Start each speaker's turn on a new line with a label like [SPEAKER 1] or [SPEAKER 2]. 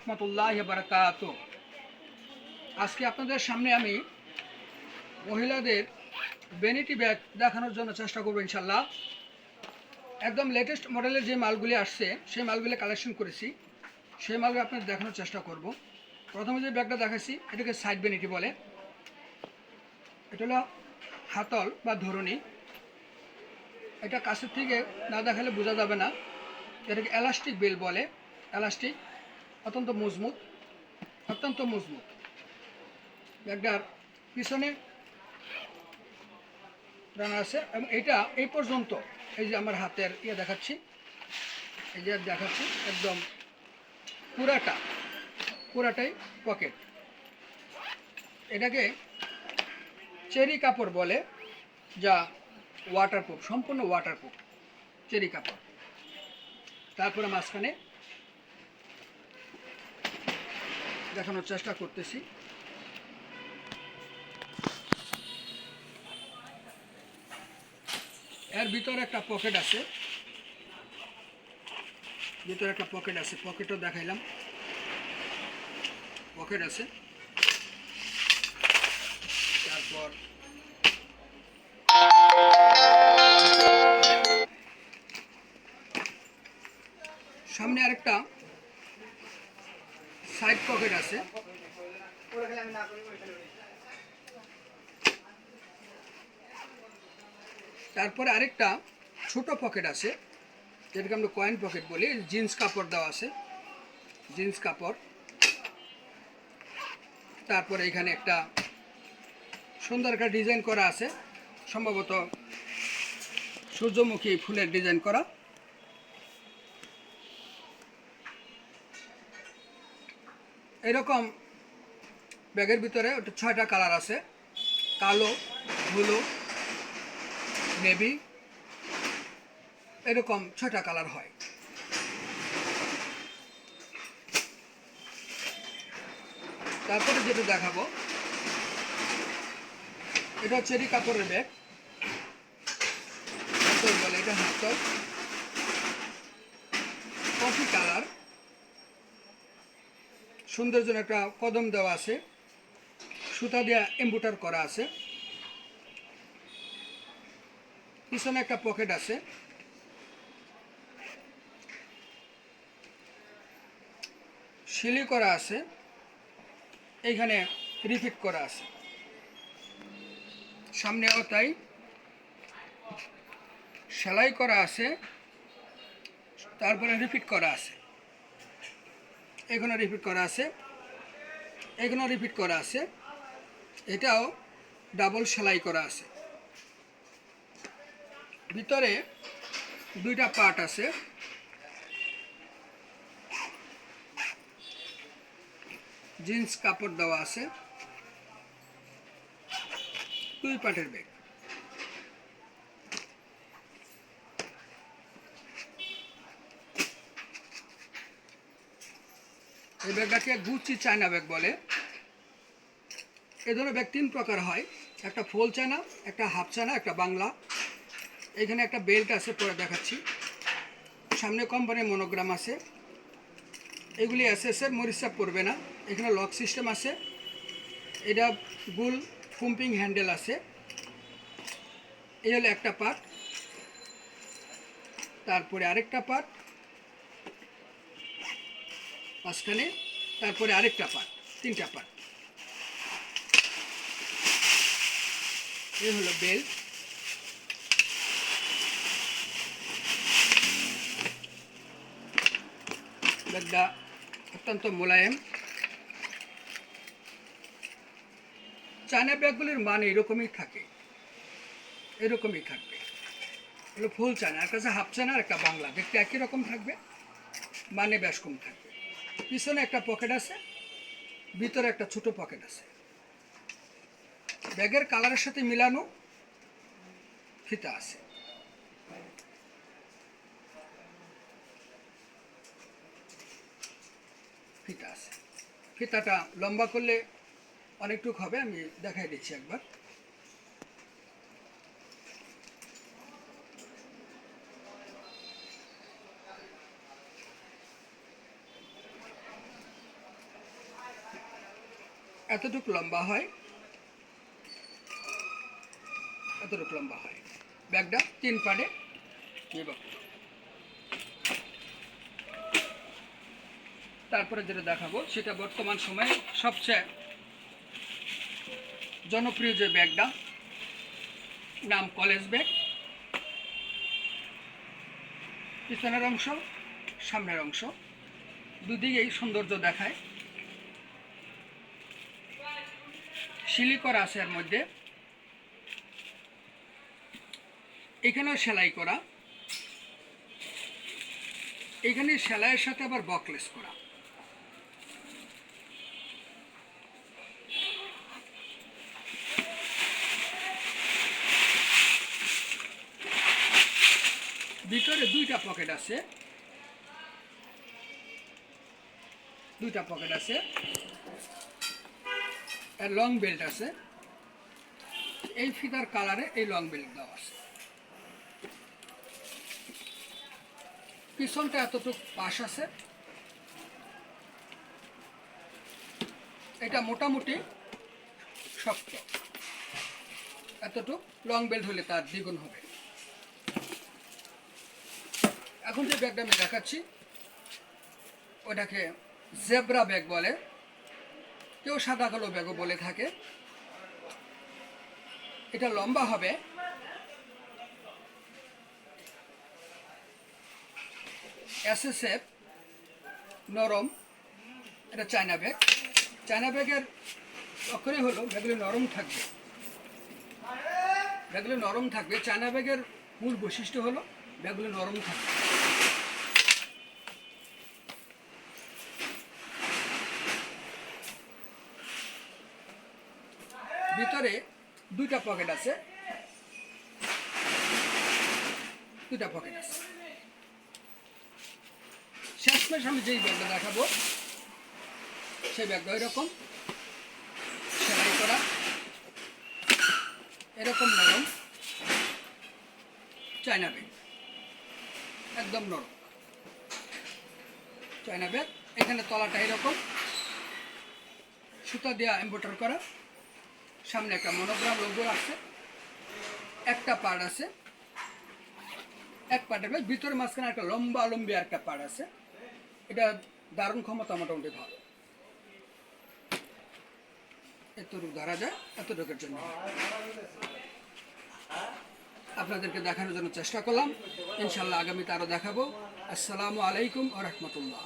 [SPEAKER 1] রহমতুল্লাহি বারাকাতুহু। আজকে আপনাদের সামনে আমি মহিলাদের ভ্যানিটি ব্যাগ দেখানোর জন্য চেষ্টা করব ইনশাল্লাহ। একদম লেটেস্ট মডেলের যে মালগুলি আসছে সেই মালগুলি কালেকশন করেছি, সেই মালগুলি আপনাদের দেখানোর চেষ্টা করব। প্রথমে যে ব্যাগটা দেখাচ্ছি এটাকে সাইড ভ্যানিটি বলে। এটা হলো হাতল বা ধরুনি। এটা কাছের থেকে না দেখালে বোঝা যাবে না। এটাকে এলাস্টিক বেল বলে। এলাস্টিক অত্যন্ত মজবুত, অত্যন্ত মজবুত। ব্যাগটার পিছনে রানা আছে এবং এটা এই পর্যন্ত, এই যে আমার হাতের দেখাচ্ছি, এই যে দেখাচ্ছি একদম পুরাটাই পকেট। এটাকে চেরি কাপড় বলে, যা ওয়াটারপ্রুফ, সম্পূর্ণ ওয়াটারপ্রুফ চেরি কাপড়। তারপরে মাঝখানে দেখানোর চেষ্টা করতেছি। এর ভিতরে একটা পকেট আছে, পকেটও দেখাইলাম, পকেট আছে। তারপর সামনে আরেকটা সাইড পকেট আছে। তারপরে আরেকটা ছোট পকেট আছে, যেটাকে আমরা কয়েন পকেট বলি। জিন্স কাপড় দেওয়া আছে, জিন্স কাপড়। তারপরে এখানে একটা সুন্দর একটা ডিজাইন করা আছে, সম্ভবত সূর্যমুখী ফুলের ডিজাইন করা। এরকম ব্যাগের ভিতরে 6টা কালার আছে, কালো, ব্লু, নেভি, এরকম 6টা কালার হয়। তারপরে যেটা দেখাবো এটা চেরি কাপড়ের ব্যাগ, হাতল বলে। এটা হাতল, কফি কালার, সুন্দর জন্য একটা কদম দেওয়া আছে, সুতা দিয়ে এম্বুটার করা আছে। পিছনে একটা পকেট আছে, সিলি করা আছে, এইখানে রিপিট করা আছে, সামনেও তাই সেলাই করা আছে, তারপরে রিপিট করা আছে, এখানে রিপিট করা আছে, এখানেও রিপিট করা আছে, এটাও ডাবল সেলাই করা আছে। ভিতরে 2টা পার্ট আছে, জিন্স কাপড় দেওয়া আছে, 2 পার্টের ব্যাগ। এই ব্যাগটাকে গুচি চায়না ব্যাগ বলে। এ ধরনের ব্যাগ 3 প্রকার হয়, একটা ফুল চায়না, একটা হাফ চায়না, একটা বাংলা। এখানে একটা বেল্ট আছে, পরে দেখাচ্ছি। সামনে কোম্পানির মনোগ্রাম আছে। এগুলি এসএসের মরিচা পড়বে না। এখানে লক সিস্টেম আছে, এটা গোল পুম্পিং হ্যান্ডেল আছে। এই হলো একটা পার্ট, তারপরে আরেকটা পার্ট মাঝখানে, তারপরে আরেকটা পার্ট, 3টা পার্ট। এই হলো বেল্ট। ব্যাগটা অত্যন্ত মোলায়েম। চায়না ব্যাগগুলির মান এরকমই থাকে, এরকমই থাকবে। এগুলো ফুল চায়না, একটা আছে হাফ চায়না, আর একটা বাংলা। দেখতে একই রকম থাকবে, মানে বেশ কম থাকবে। পিছনে একটা পকেট আছে, ভিতরে একটা ছোট পকেট আছে। ব্যাগের কালারের সাথে মিলানো ফিতা আছে। ফিতা আছে, ফিতাটা লম্বা করলে অনেকটুক হবে, আমি দেখাই দিচ্ছি একবার। এতটুকু লম্বা হয়, এতটুকু লম্বা হয়। ব্যাগটা 3 পার্টে বিভক্ত। তারপরে যেটা দেখাবো সেটা বর্তমান সময়ে সবচেয়ে জনপ্রিয় যে ব্যাগটা, নাম কলেজ ব্যাগ। পিছনের অংশ, সামনের অংশ দুদিকেই সৌন্দর্য দেখায়। সিলি করা আছে এর মধ্যে, এখানেও সেলাই করা, এখানে সেলাইয়ের সাথে আবার বকলেস করা। ভিতরে 2টা পকেট আছে, 2টা পকেট আছে, আর লং বেল্ট আছে। এই ফিতার কালারে এই লং বেল্ট দেওয়া আছে। পিছনটা এতটুকু পাশ আছে, এটা মোটামুটি শক্ত। এতটুকু লং বেল্ট হলে তার দ্বিগুণ হবে। এখন যে ব্যাগটা আমি দেখাচ্ছি ওটাকে জেব্রা ব্যাগ বলে, কেউ সাদা কালো ব্যাগও বলে থাকে। এটা লম্বা হবে এসএসএফ, নরম। এটা চায়না ব্যাগ। চায়না ব্যাগের লক্ষণই হলো ব্যাগগুলি নরম থাকবে, ব্যাগগুলি নরম থাকবে। চায়না ব্যাগের মূল বৈশিষ্ট্য হলো ব্যাগগুলি নরম থাকবে। ভিতরে 2টা পকেট আছে, 2টা পকেট আছে। শেষমেশ আমি যেই ব্যাগটা দেখাবো সেই ব্যাগটা এরকম সেলাই করা, এরকম নরম চায়না ব্যাগ, একদম নরম চায়না ব্যাগ। এখানে তলাটা এরকম সুতা দেওয়া এমব্রয়ডারি করা, সামনে একটা মনোগ্রাম লোগো আছে, একটা পার্ট আছে, এক পার্টের ব্যাগ। ভিতরে মাঝখানে একটা লম্বা লম্বি একটা পার্ট আছে। এটা দারুণ ক্ষমতা মোটামুটি ভালো, এতটুকু ধরা যায়, এতটুকুর জন্য আপনাদেরকে দেখানোর জন্য চেষ্টা করলাম। ইনশাল্লাহ আগামীতে আরও দেখাবো। আসসালামু আলাইকুম ওয়া রাহমাতুল্লাহ।